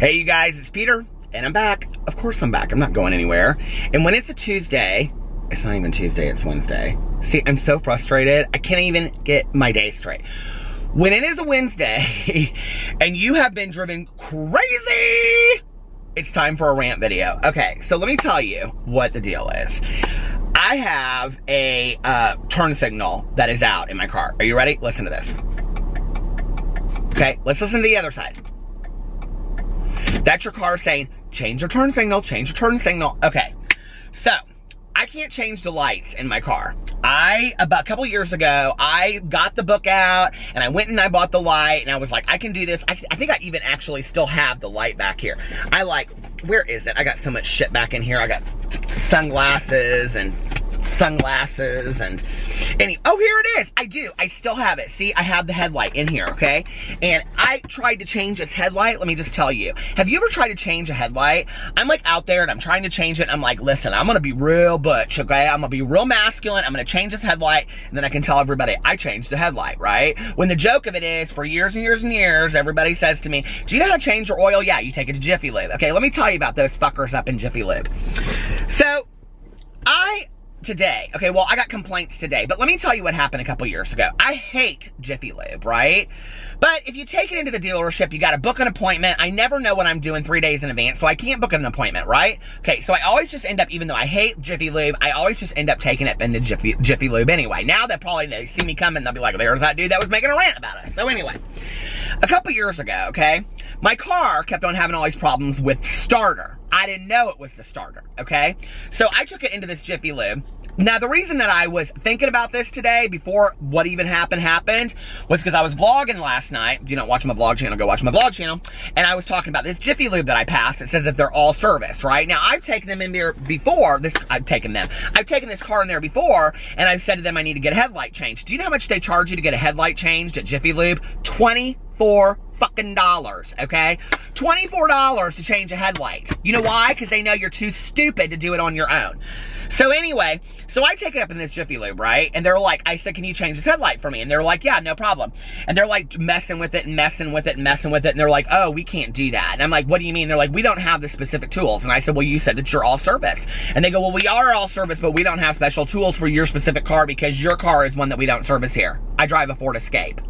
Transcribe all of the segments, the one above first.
Hey you guys, it's Peter, and I'm back. Of course I'm back, I'm not going anywhere. And when it's a Tuesday, it's not even Tuesday, it's Wednesday. See, I'm so frustrated, I can't even get my day straight. When it is a Wednesday, and you have been driven crazy, it's time for a rant video. Okay, so let me tell you what the deal is. I have a turn signal that is out in my car. Are you ready? Listen to this. Okay, let's listen to the other side. That's your car saying, change your turn signal, change your turn signal. Okay, so I can't change the lights in my car. About a couple years ago, I got the book out and I went and I bought the light and I was like, I can do this. I think I even actually still have the light back here. Where is it? I got so much shit back in here. I got sunglasses and oh, here it is. I do. I still have it. See, I have the headlight in here, okay? And I tried to change this headlight. Let me just tell you. Have you ever tried to change a headlight? I'm like out there and I'm trying to change it. And I'm like, listen, I'm going to be real butch, okay? I'm going to be real masculine. I'm going to change this headlight. And then I can tell everybody I changed the headlight, right? When the joke of it is, for years and years and years, everybody says to me, do you know how to change your oil? Yeah, you take it to Jiffy Lube. Okay, let me tell you about those fuckers up in Jiffy Lube. So, I got complaints today, but let me tell you what happened a couple years ago. I hate Jiffy Lube, right? But if you take it into the dealership, you got to book an appointment. I never know what I'm doing 3 days in advance, so I can't book an appointment, right? Okay, so I always just end up, even though I hate Jiffy Lube, I always just end up taking it into Jiffy Lube anyway. Now that probably they see me coming, they'll be like, there's that dude that was making a rant about us. So anyway, a couple years ago, okay, my car kept on having all these problems with starter. I didn't know it was the starter, okay? So I took it into this Jiffy Lube. Now, the reason that I was thinking about this today, before what even happened, was because I was vlogging last night. If you don't watch my vlog channel, go watch my vlog channel. And I was talking about this Jiffy Lube that I passed. It says that they're all service, right? Now, I've taken them in there before. I've taken this car in there before, and I've said to them I need to get a headlight changed. Do you know how much they charge you to get a headlight changed at Jiffy Lube? $24 fucking dollars, okay? $24 to change a headlight. You know why? Because they know you're too stupid to do it on your own. So anyway, so I take it up in this Jiffy Lube, right? And they're like, I said, can you change this headlight for me? And they're like, yeah, no problem. And they're like messing with it and messing with it and messing with it. And they're like, oh, we can't do that. And I'm like, what do you mean? They're like, we don't have the specific tools. And I said, well, you said that you're all service. And they go, well, we are all service, but we don't have special tools for your specific car because your car is one that we don't service here. I drive a Ford Escape.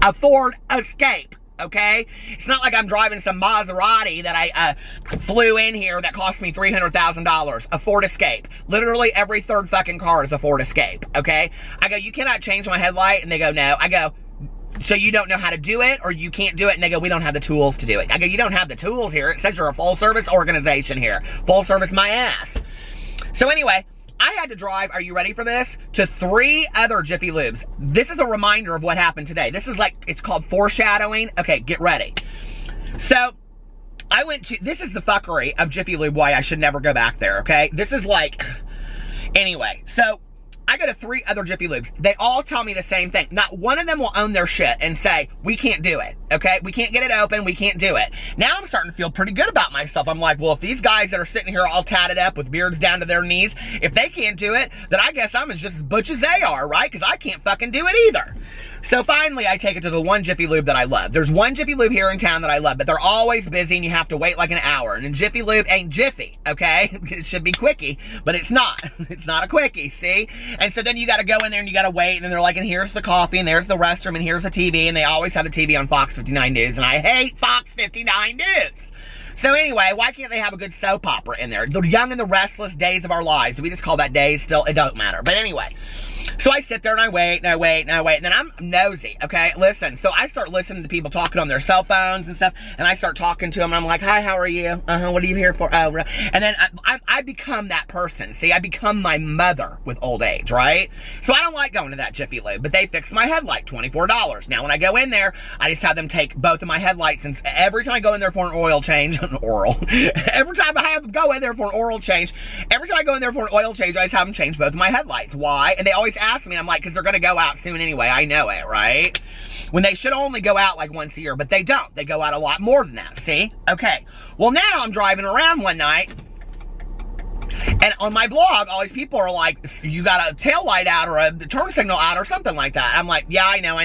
A Ford Escape. Okay? It's not like I'm driving some Maserati that I flew in here that cost me $300,000. A Ford Escape. Literally every third fucking car is a Ford Escape. Okay? I go, you cannot change my headlight? And they go, no. I go, so you don't know how to do it or you can't do it? And they go, we don't have the tools to do it. I go, you don't have the tools here. It says you're a full service organization here. Full service my ass. So anyway, I had to drive, are you ready for this? To 3 other Jiffy Lubes. This is a reminder of what happened today. This is like, it's called foreshadowing. Okay, get ready. So, I went to, this is the fuckery of Jiffy Lube, why I should never go back there, okay? This is like, anyway, so I go to 3 other Jiffy Lubes. They all tell me the same thing. Not one of them will own their shit and say, we can't do it, okay? We can't get it open, we can't do it. Now I'm starting to feel pretty good about myself. I'm like, well, if these guys that are sitting here all tatted up with beards down to their knees, if they can't do it, then I guess I'm just as butch as they are, right? Because I can't fucking do it either. So finally, I take it to the one Jiffy Lube that I love. There's one Jiffy Lube here in town that I love, but they're always busy and you have to wait like an hour. And Jiffy Lube ain't Jiffy, okay? It should be quickie, but it's not. It's not a quickie, see? And so then you gotta go in there and you gotta wait, and then they're like, and here's the coffee, and there's the restroom, and here's the TV, and they always have the TV on Fox 59 News, and I hate Fox 59 News. So anyway, why can't they have a good soap opera in there? The young and the restless days of our lives. Do we just call that days still? It don't matter. But anyway, so I sit there and I wait, and I wait, and I wait, and then I'm nosy, okay? Listen, so I start listening to people talking on their cell phones and stuff, and I start talking to them, and I'm like, hi, how are you? What are you here for? Oh, and then I become that person. See, I become my mother with old age, right? So I don't like going to that Jiffy Lube, but they fixed my headlight, $24. Now, when I go in there, I just have them take both of my headlights, and every time I go in there for an oil change, every time I have them go in there for an oil change, every time I go in there for an oil change, I just have them change both of my headlights. Why? And they always ask me, I'm like, because they're going to go out soon anyway. I know it, right? When they should only go out like once a year, but they don't. They go out a lot more than that, see? Okay. Well, now I'm driving around one night, And on my vlog, all these people are like, you got a tail light out or a turn signal out or something like that. I'm like, yeah, I know.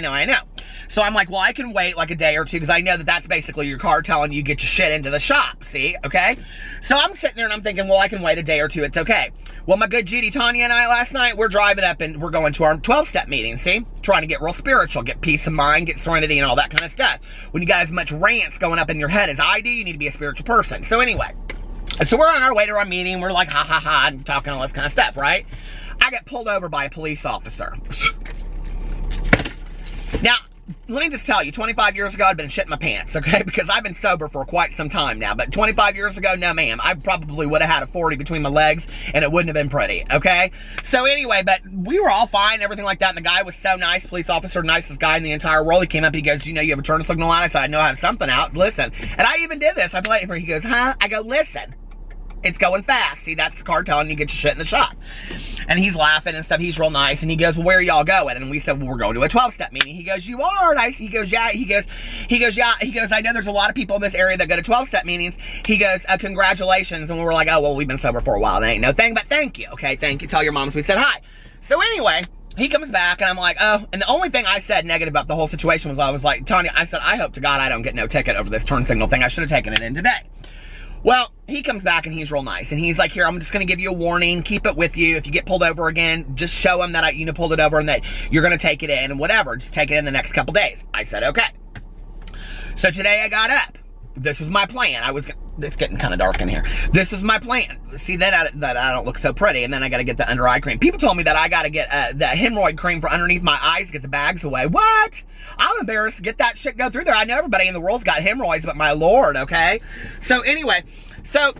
So I'm like, well, I can wait like a day or two because I know that that's basically your car telling you get your shit into the shop, see, okay? So I'm sitting there and I'm thinking, well, I can wait a day or two, it's okay. Well, my good Judy, Tanya, and I last night, we're driving up and we're going to our 12-step meeting, see? Trying to get real spiritual, get peace of mind, get serenity and all that kind of stuff. When you got as much rants going up in your head as I do, you need to be a spiritual person. So anyway, so we're on our way to our meeting, we're like, ha, ha, ha, and talking all this kind of stuff, right? I get pulled over by a police officer. Now, let me just tell you, 25 years ago, I'd been shitting my pants, okay? Because I've been sober for quite some time now. But 25 years ago, no ma'am. I probably would have had a 40 between my legs, and it wouldn't have been pretty, okay? So anyway, but we were all fine, everything like that. And the guy was so nice, police officer, nicest guy in the entire world. He came up, he goes, do you know you have a turn signal on? I said, I know I have something out. Listen. And I even did this. I played for. He goes, huh? I go, listen. It's going fast. See, that's the car telling you get your shit in the shop. And he's laughing and stuff. He's real nice. And he goes, well, where are y'all going? And we said, well, we're going to a 12-step meeting. He goes, you are? And he goes, yeah. He goes, yeah. He goes, I know there's a lot of people in this area that go to 12-step meetings. He goes, congratulations. And we were like, oh, well, we've been sober for a while. That ain't no thing, but thank you. Okay, thank you. Tell your moms we said hi. So anyway, he comes back and I'm like, oh, and the only thing I said negative about the whole situation was I was like, Tanya, I said, I hope to God I don't get no ticket over this turn signal thing. I should have taken it in today. Well, he comes back and he's real nice. And he's like, here, I'm just going to give you a warning. Keep it with you. If you get pulled over again, just show him that I pulled it over and that you're going to take it in and whatever. Just take it in the next couple days. I said, okay. So today I got up. This was my plan. It's getting kind of dark in here. This was my plan. See, that I don't look so pretty, and then I got to get the under eye cream. People told me that I got to get the hemorrhoid cream for underneath my eyes to get the bags away. What? I'm embarrassed to get that shit go through there. I know everybody in the world's got hemorrhoids, but my Lord, okay? So anyway, so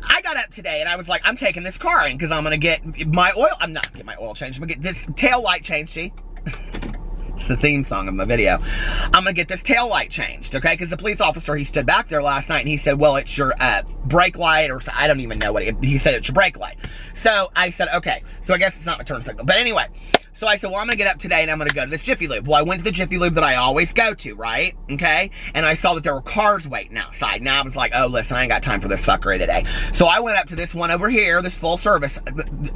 I got up today, and I was like, I'm taking this car in because I'm going to get my oil. I'm not going to get my oil changed. I'm going to get this tail light changed, see? It's the theme song of my video. I'm gonna get this tail light changed, okay? Because the police officer, he stood back there last night and he said, well, it's your brake light, or I don't even know what he said, it's your brake light. So I said, okay, so I guess it's not my turn signal. But anyway, so I said, well, I'm gonna get up today and I'm gonna go to this Jiffy Lube. Well, I went to the Jiffy Lube that I always go to, right? Okay? And I saw that there were cars waiting outside. Now I was like, oh, listen, I ain't got time for this fuckery today. So I went up to this one over here, this full service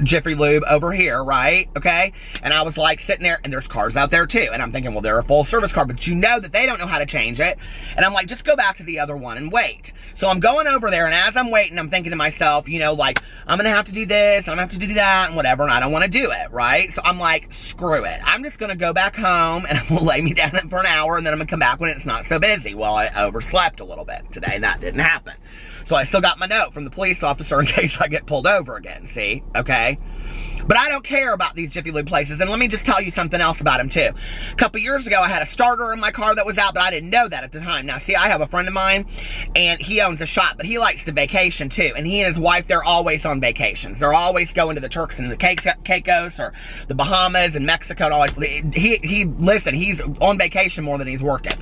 Jiffy Lube over here, right? Okay? And I was like sitting there, and there's cars out there too. And I'm thinking, well, they're a full service car, but you know that they don't know how to change it. And I'm like, just go back to the other one and wait. So I'm going over there, and as I'm waiting, I'm thinking to myself, you know, like, I'm gonna have to do this, I'm gonna have to do that, and whatever, and I don't want to do it, right? So I'm like, screw it. I'm just gonna go back home, and I'm gonna lay me down for an hour, and then I'm gonna come back when it's not so busy. Well, I overslept a little bit today, and that didn't happen. So I still got my note from the police officer in case I get pulled over again, see? Okay? But I don't care about these Jiffy Lube places, and let me just tell you something else about them, too. A couple years ago, I had a starter in my car that was out, but I didn't know that at the time. Now, see, I have a friend of mine, and he owns a shop, but he likes to vacation, too. And he and his wife, they're always on vacations. They're always going to the Turks and the Caicos, or the Bahamas, and Mexico, and all that. Listen, he's on vacation more than he's working.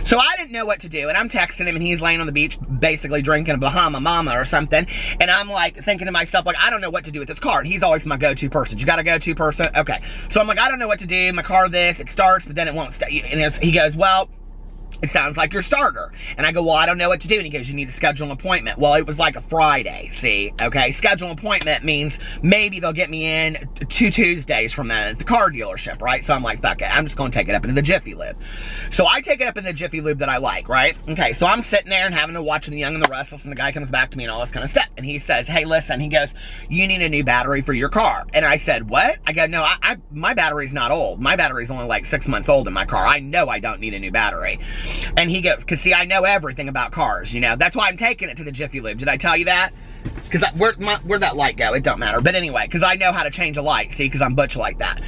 So I didn't know what to do, and I'm texting him, and he's laying on the beach, basically drinking a Bahama Mama or something, and I'm like thinking to myself, like, I don't know what to do with this car, and he's always my go-to person. You got a go-to person? Okay. So I'm like, I don't know what to do. My car it starts, but then it won't start. And he goes, well, it sounds like your starter. And I go, well, I don't know what to do. And he goes, you need to schedule an appointment. Well, it was like a Friday, see? Okay, schedule an appointment means maybe they'll get me in 2 Tuesdays from then at the car dealership, right? So I'm like, fuck it, I'm just going to take it up into the Jiffy Lube. So I take it up in the Jiffy Lube that I like, right? Okay, so I'm sitting there and having to watch The Young and the Restless, and the guy comes back to me and all this kind of stuff. And he says, hey, listen, he goes, you need a new battery for your car. And I said, what? I go, no, my battery's not old. My battery's only like 6 months old in my car. I know I don't need a new battery. And he goes, because see, I know everything about cars, you know. That's why I'm taking it to the Jiffy Lube. Did I tell you that? Because where'd that light go? It don't matter. But anyway, because I know how to change a light, see, because I'm butch like that.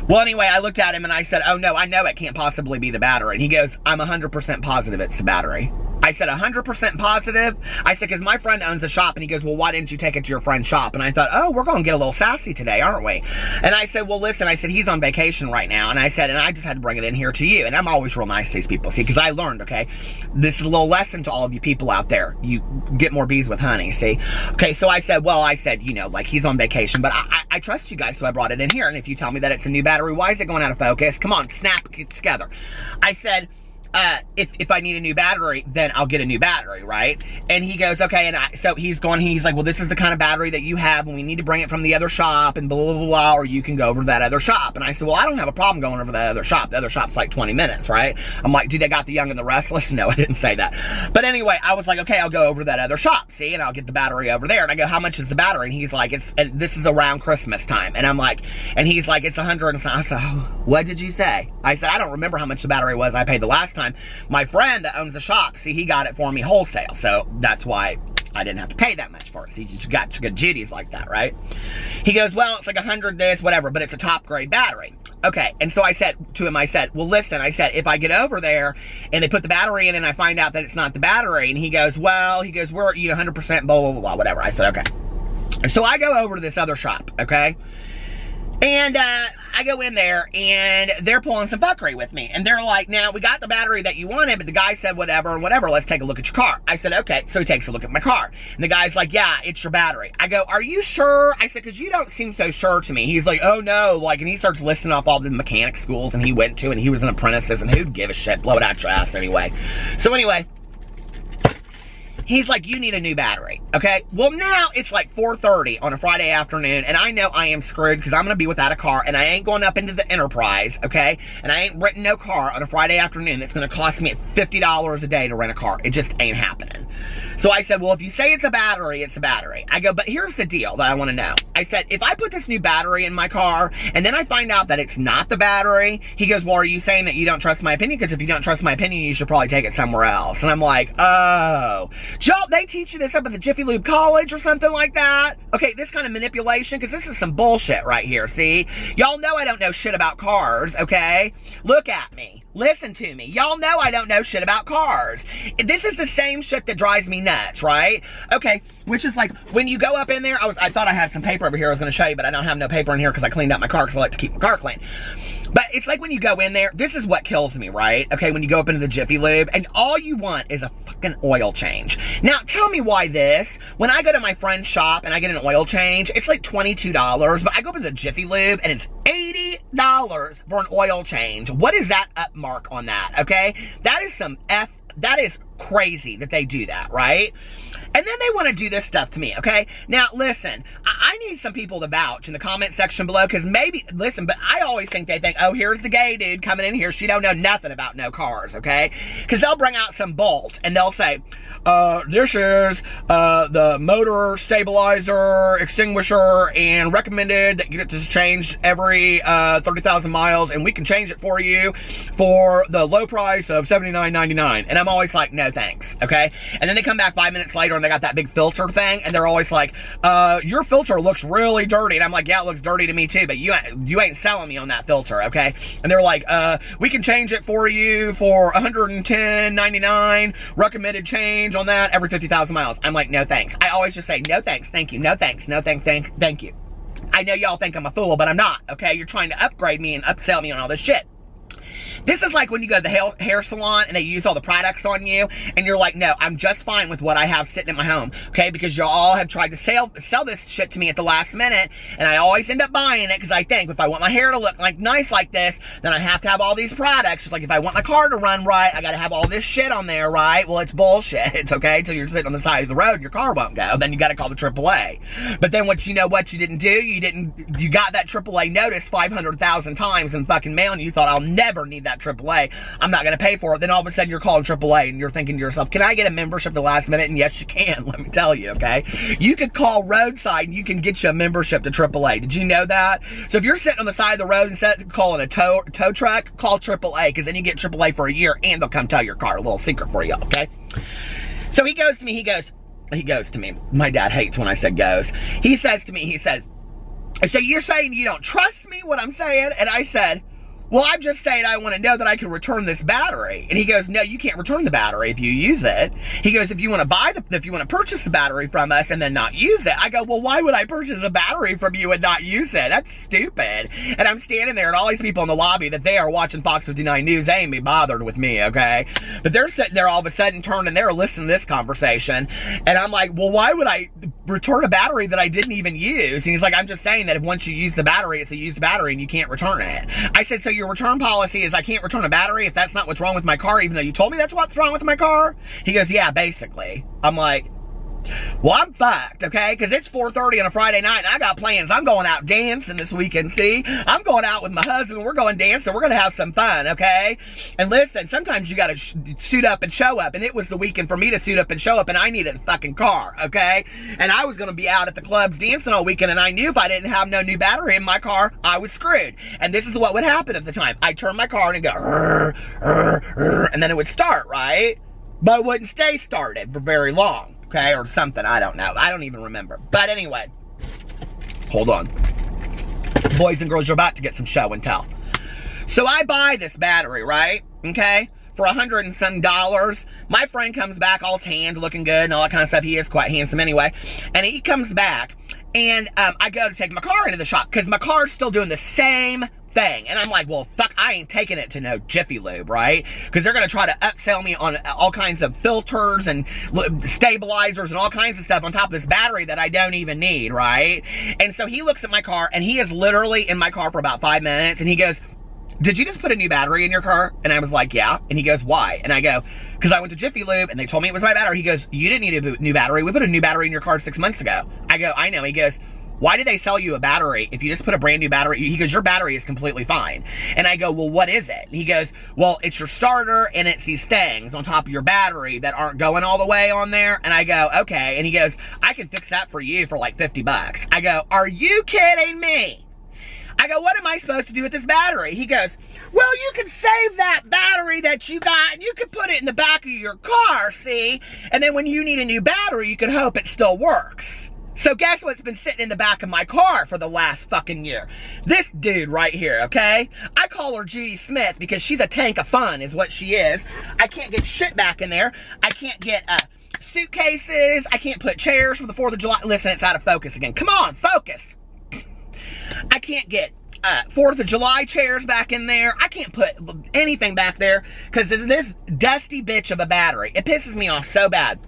Well, anyway, I looked at him and I said, oh no, I know it can't possibly be the battery. And he goes, I'm 100% positive it's the battery. I said, 100% positive? I said, because my friend owns a shop, and he goes, well, why didn't you take it to your friend's shop? And I thought, oh, we're going to get a little sassy today, aren't we? And I said, well, listen, I said, he's on vacation right now. And I said, and I just had to bring it in here to you. And I'm always real nice to these people, see, because I learned, okay? This is a little lesson to all of you people out there. You get more bees with honey, see? Okay, so I said, well, you know, like, he's on vacation, but I trust you guys, so I brought it in here. And if you tell me that it's a new battery, why is it going out of focus? Come on, snap it together. I said, if I need a new battery, then I'll get a new battery, right? And he goes, okay, and so he's like, well, this is the kind of battery that you have, and we need to bring it from the other shop, and blah, blah, blah, blah, or you can go over to that other shop. And I said, well, I don't have a problem going over to that other shop. The other shop's like 20 minutes, right? I'm like, dude, they got the young and the restless? No, I didn't say that. But anyway, I was like, okay, I'll go over to that other shop, see, and I'll get the battery over there. And I go, how much is the battery? And he's like, and this is around Christmas time. And I'm like, and he's like, it's 100. And I said, oh, what did you say? I said, I don't remember how much the battery was I paid the last time. My friend that owns the shop, see, he got it for me wholesale. So that's why I didn't have to pay that much for it. See, you got good jitties like that, right? He goes, well, it's like 100 this, whatever, but it's a top grade battery. Okay, and so I said to him, I said, well, listen, I said, if I get over there and they put the battery in and I find out that it's not the battery, and he goes, well, we're, 100% blah, blah, blah, blah, whatever. I said, okay. So I go over to this other shop, okay? And I go in there, and they're pulling some fuckery with me. And they're like, now, we got the battery that you wanted, but the guy said whatever, let's take a look at your car. I said, okay. So he takes a look at my car. And the guy's like, yeah, it's your battery. I go, are you sure? I said, because you don't seem so sure to me. He's like, oh, no. Like, and he starts listing off all the mechanic schools and he went to, and he was an apprentice, and who'd give a shit? Blow it out your ass anyway. So anyway, he's like, you need a new battery, okay? Well, now it's like 4:30 on a Friday afternoon, and I know I am screwed because I'm going to be without a car, and I ain't going up into the Enterprise, okay? And I ain't renting no car on a Friday afternoon. It's going to cost me $50 a day to rent a car. It just ain't happening. So I said, well, if you say it's a battery, it's a battery. I go, but here's the deal that I want to know. I said, if I put this new battery in my car, and then I find out that it's not the battery, he goes, well, are you saying that you don't trust my opinion? Because if you don't trust my opinion, you should probably take it somewhere else. And I'm like, oh. Joel, they teach you this up at the Jiffy Lube College or something like that? Okay, this kind of manipulation, because this is some bullshit right here, see? Y'all know I don't know shit about cars, okay? Look at me. Listen to me. Y'all know I don't know shit about cars. This is the same shit that drives me nuts, right? Okay, which is like, when you go up in there, I thought I had some paper over here I was going to show you, but I don't have no paper in here because I cleaned out my car because I like to keep my car clean. But it's like when you go in there, this is what kills me, right? Okay, when you go up into the Jiffy Lube, and all you want is a fucking oil change. Now, tell me why this. When I go to my friend's shop and I get an oil change, it's like $22, but I go up to the Jiffy Lube and it's $80 for an oil change. What is that up mark on that, okay? That is that is crazy that they do that, right? And then they want to do this stuff to me, okay? Now, listen, I need some people to vouch in the comment section below, because maybe, listen, but I always think they think, oh, here's the gay dude coming in here. She don't know nothing about no cars, okay? Because they'll bring out some bolt, and they'll say, this is the motor stabilizer extinguisher, and recommended that you get this changed every 30,000 miles, and we can change it for you for the low price of $79.99. And I'm always like, no thanks, okay? And then they come back 5 minutes later and they got that big filter thing, and they're always like, your filter looks really dirty. And I'm like, yeah, it looks dirty to me too, but you ain't selling me on that filter, okay? And they're like, we can change it for you for $110.99, recommended change on that every 50,000 miles. I'm like, no thanks. I always just say, no thanks, thank you, no thanks, no thanks, thank you. I know y'all think I'm a fool, but I'm not, okay? You're trying to upgrade me and upsell me on all this shit. This is like when you go to the hair salon and they use all the products on you, and you're like, no, I'm just fine with what I have sitting in my home, okay? Because y'all have tried to sell this shit to me at the last minute, and I always end up buying it because I think if I want my hair to look like nice like this, then I have to have all these products. Just like if I want my car to run right, I gotta have all this shit on there, right? Well, it's bullshit, it's okay? Until you're sitting on the side of the road and your car won't go. Then you gotta call the AAA. But then what you didn't do? You got that AAA notice 500,000 times in fucking mail, and you thought, I'll never need that AAA. I'm not going to pay for it. Then all of a sudden you're calling AAA and you're thinking to yourself, can I get a membership at the last minute? And yes, you can. Let me tell you, okay? You could call roadside and you can get you a membership to AAA. Did you know that? So if you're sitting on the side of the road instead of calling a tow truck, call AAA, because then you get AAA for a year and they'll come tow your car. A little secret for you, okay? So he goes to me, he goes to me. My dad hates when I said goes. He says to me, so you're saying you don't trust me, what I'm saying? And I said, well, I'm just saying I want to know that I can return this battery. And he goes, no, you can't return the battery if you use it. He goes, if you want to purchase the battery from us and then not use it. I go, well, why would I purchase a battery from you and not use it? That's stupid. And I'm standing there and all these people in the lobby that they are watching Fox 59 News, they ain't be bothered with me, okay? But they're sitting there all of a sudden turning, they're listening to this conversation. And I'm like, well, why would I return a battery that I didn't even use? And he's like, I'm just saying that if once you use the battery, it's a used battery and you can't return it. I said, so you're your return policy is I can't return a battery if that's not what's wrong with my car, even though you told me that's what's wrong with my car? He goes, yeah, basically. I'm like, well, I'm fucked, okay? Because it's 4:30 on a Friday night, and I got plans. I'm going out dancing this weekend, see? I'm going out with my husband. We're going dancing. We're going to have some fun, okay? And listen, sometimes you got to suit up and show up, and it was the weekend for me to suit up and show up, and I needed a fucking car, okay? And I was going to be out at the clubs dancing all weekend, and I knew if I didn't have no new battery in my car, I was screwed. And this is what would happen at the time. I'd turn my car on and go, and then it would start, right? But it wouldn't stay started for very long. Okay, or something, I don't know. I don't even remember. But anyway, hold on. Boys and girls, you're about to get some show and tell. So I buy this battery, right? Okay, for $100 and some. My friend comes back all tanned, looking good and all that kind of stuff. He is quite handsome anyway. And he comes back, and I go to take my car into the shop because my car's still doing the same thing. And I'm like, well, fuck, I ain't taking it to no Jiffy Lube, right? Because they're going to try to upsell me on all kinds of filters and stabilizers and all kinds of stuff on top of this battery that I don't even need, right? And so he looks at my car, and he is literally in my car for about 5 minutes, and he goes, did you just put a new battery in your car? And I was like, yeah. And he goes, why? And I go, because I went to Jiffy Lube, and they told me it was my battery. He goes, you didn't need a new battery. We put a new battery in your car 6 months ago. I go, I know. He goes, why did they sell you a battery if you just put a brand new battery? He goes, your battery is completely fine. And I go, well, what is it? He goes, well, it's your starter, and it's these things on top of your battery that aren't going all the way on there. And I go, okay. And he goes, I can fix that for you for like $50. I go, are you kidding me? I go, what am I supposed to do with this battery? He goes, well, you can save that battery that you got, and you can put it in the back of your car, see? And then when you need a new battery, you can hope it still works. So guess what's been sitting in the back of my car for the last fucking year? This dude right here, okay? I call her Judy Smith because she's a tank of fun is what she is. I can't get shit back in there. I can't get suitcases. I can't put chairs for the 4th of July. Listen, it's out of focus again. Come on, focus. I can't get 4th of July chairs back in there. I can't put anything back there because of this dusty bitch of a battery. It pisses me off so bad.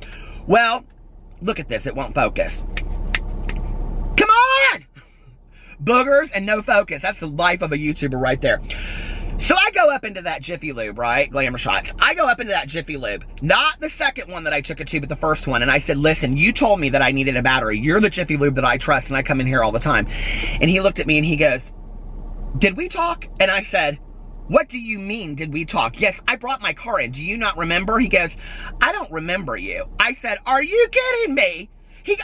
Well, look at this. It won't focus. Come on! Boogers and no focus. That's the life of a YouTuber right there. So I go up into that Jiffy Lube, right? Glamour shots. I go up into that Jiffy Lube. Not the second one that I took it to, but the first one. And I said, listen, you told me that I needed a battery. You're the Jiffy Lube that I trust, and I come in here all the time. And he looked at me and he goes, did we talk? And I said, what do you mean, did we talk? Yes, I brought my car in. Do you not remember? He goes, I don't remember you. I said, are you kidding me?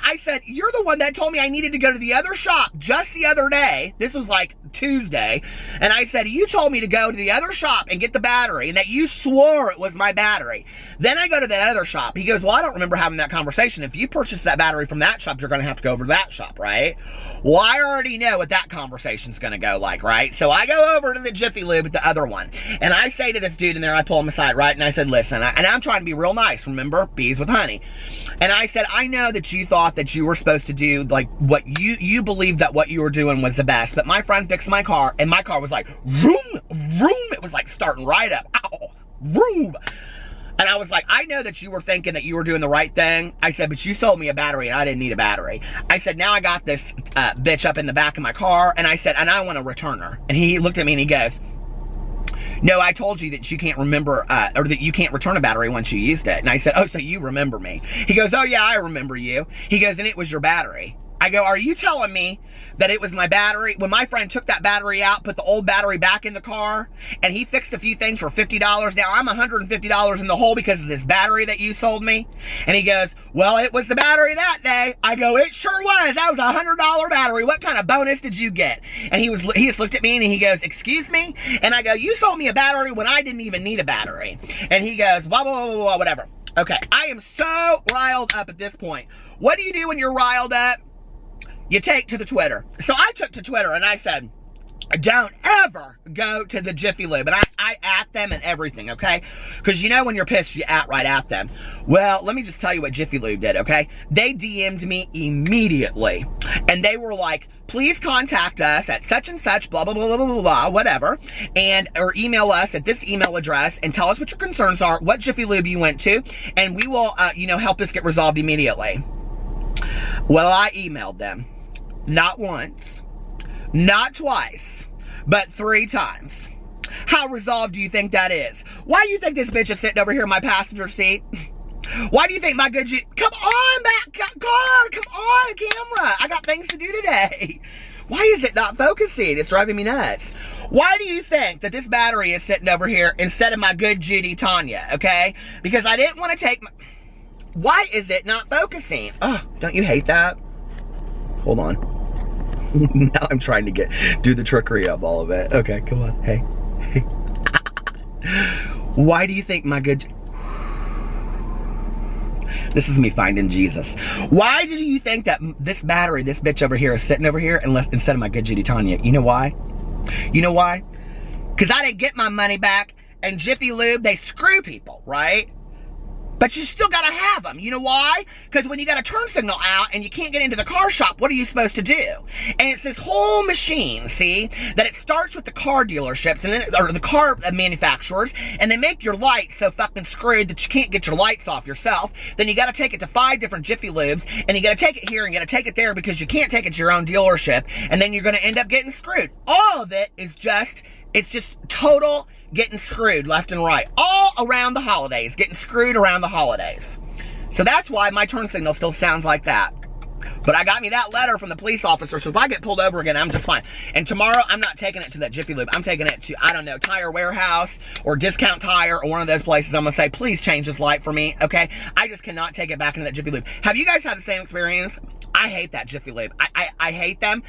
I said, you're the one that told me I needed to go to the other shop just the other day. This was like Tuesday. And I said, you told me to go to the other shop and get the battery and that you swore it was my battery. Then I go to that other shop. He goes, well, I don't remember having that conversation. If you purchase that battery from that shop, you're going to have to go over to that shop, right? Well, I already know what that conversation's going to go like, right? So I go over to the Jiffy Lube with the other one. And I say to this dude in there, I pull him aside, right? And I said, listen, and I'm trying to be real nice, remember? Bees with honey. And I said, I know that you thought that you were supposed to do like what you believed that what you were doing was the best, but my friend fixed my car and my car was like vroom, it was like starting right up. Ow, vroom. And I was like, I know that you were thinking that you were doing the right thing. I said, but you sold me a battery and I didn't need a battery. I said, now I got this bitch up in the back of my car, and I said, and I want to return her. And he looked at me and he goes, no, I told you that you can't remember, or that you can't return a battery once you used it. And I said, oh, so you remember me. He goes, oh yeah, I remember you. He goes, and it was your battery. I go, are you telling me that it was my battery? When my friend took that battery out, put the old battery back in the car, and he fixed a few things for $50, now I'm $150 in the hole because of this battery that you sold me? And he goes, well, it was the battery that day. I go, it sure was. That was a $100 battery. What kind of bonus did you get? And he just looked at me and he goes, excuse me? And I go, you sold me a battery when I didn't even need a battery. And he goes, blah, blah, blah, blah, blah, whatever. Okay, I am so riled up at this point. What do you do when you're riled up? You take to the Twitter. So I took to Twitter and I said, don't ever go to the Jiffy Lube. And I at them and everything, okay? Because you know when you're pissed, you at right at them. Well, let me just tell you what Jiffy Lube did, okay? They DM'd me immediately. And they were like, please contact us at such and such, blah, blah, blah, blah, blah, blah, whatever. Or email us at this email address and tell us what your concerns are, what Jiffy Lube you went to, and we will, help this get resolved immediately. Well, I emailed them. Not once, not twice, but 3 times. How resolved do you think that is? Why do you think this bitch is sitting over here in my passenger seat? Why do you think my good come on back, car, come on, camera. I got things to do today. Why is it not focusing? It's driving me nuts. Why do you think that this battery is sitting over here instead of my good Judy Tanya, okay? Because I didn't want to take my... Why is it not focusing? Oh, don't you hate that? Hold on. Now I'm trying to do the trickery of all of it. Okay, come on. Hey. Why do you think my good... This is me finding Jesus. Why do you think that this battery, this bitch over here, is sitting over here instead of my good Judy Tanya? You know why? You know why? Because I didn't get my money back, and Jiffy Lube, they screw people, right? But you still gotta have them. You know why? Because when you got a turn signal out and you can't get into the car shop, what are you supposed to do? And it's this whole machine, see, that it starts with the car dealerships and then, or the car manufacturers, and they make your lights so fucking screwed that you can't get your lights off yourself. Then you gotta take it to 5 different Jiffy Lubes, and you gotta take it here and you gotta take it there because you can't take it to your own dealership, and then you're gonna end up getting screwed. All of it is just, it's just total getting screwed left and right. All around the holidays. Getting screwed around the holidays. So that's why my turn signal still sounds like that. But I got me that letter from the police officer, so if I get pulled over again, I'm just fine. And tomorrow, I'm not taking it to that Jiffy Lube. I'm taking it to, I don't know, Tire Warehouse or Discount Tire or one of those places. I'm going to say, please change this light for me, okay? I just cannot take it back into that Jiffy Lube. Have you guys had the same experience? I hate that Jiffy Lube. I hate them.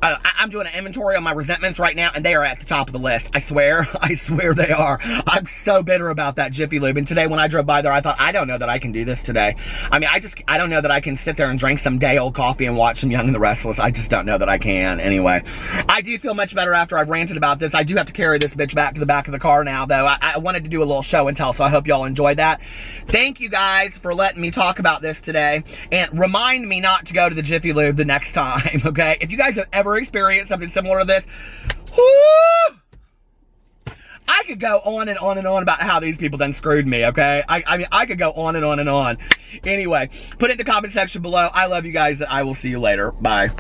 I'm doing an inventory on my resentments right now, and they are at the top of the list. I swear they are. I'm so bitter about that Jiffy Lube. And today when I drove by there, I thought, I don't know that I can do this today. I mean, I don't know that I can sit there and drink some day-old coffee and watch some Young and the Restless. I just don't know that I can. Anyway, I do feel much better after I've ranted about this. I do have to carry this bitch back to the back of the car now, though. I wanted to do a little show and tell, so I hope y'all enjoyed that. Thank you guys for letting me talk about this today. And remind me not to go to the Jiffy Lube the next time, okay? If you guys have ever experienced something similar to this, whoo, I could go on and on and on about how these people done screwed me, okay? I mean, I could go on and on and on. Anyway, put it in the comment section below. I love you guys, and I will see you later. Bye.